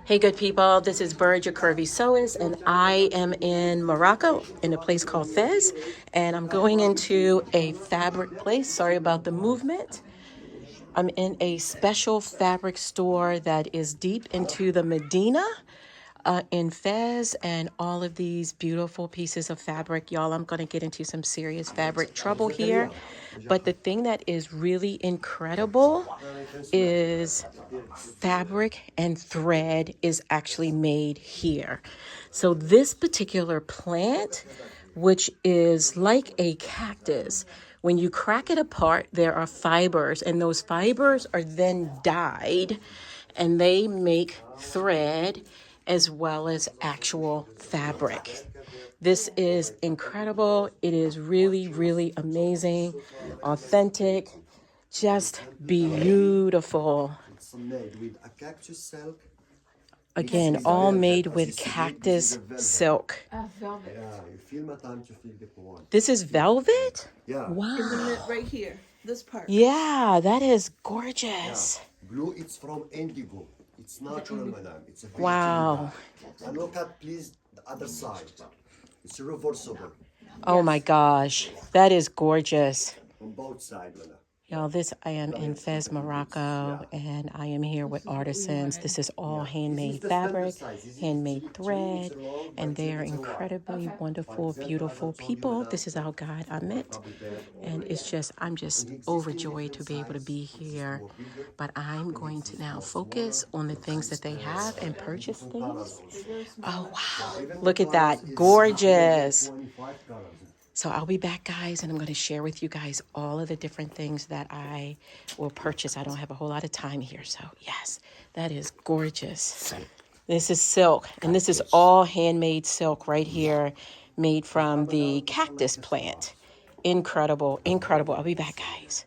Hey, good people. This is Byrd, your curvy sewist, and I am in Morocco in a place called Fez, and I'm going into a fabric place. Sorry about the movement. I'm in a special fabric store that is deep into the Medina in Fez, and all of these beautiful pieces of fabric. Y'all, I'm going to get into some serious fabric trouble here. But the thing that is really incredible is fabric and thread is actually made here. So this particular plant, which is like a cactus, when you crack it apart, there are fibers, and those fibers are then dyed, and they make thread as well as actual fabric. This is incredible. It is really, really amazing, authentic, just beautiful. It's made with a cactus silk. Again, all made with cactus silk. Velvet. Yeah, you feel my time to feel the point. This is velvet? Yeah. Wow. Right here, this part. Yeah, that is gorgeous. Blue, it's from indigo. It's natural, madam. It's a Wow. And look at, please, the other side. It's reversible Oh my gosh, that is gorgeous. on both sides, madam. Y'all, I am in Fez, Morocco, and I am here with artisans. This is all handmade fabric, handmade thread, and they are incredibly wonderful, beautiful people. This is our guide, Amit, and I'm just overjoyed to be able to be here. But I'm going to now focus on the things that they have and purchase things. Oh, wow. Look at that. Gorgeous. So I'll be back, guys, and I'm going to share with you guys all of the different things that I will purchase. I don't have a whole lot of time here, so yes, that is gorgeous. This is silk, and this is all handmade silk right here, made from the cactus plant. Incredible, incredible. I'll be back, guys.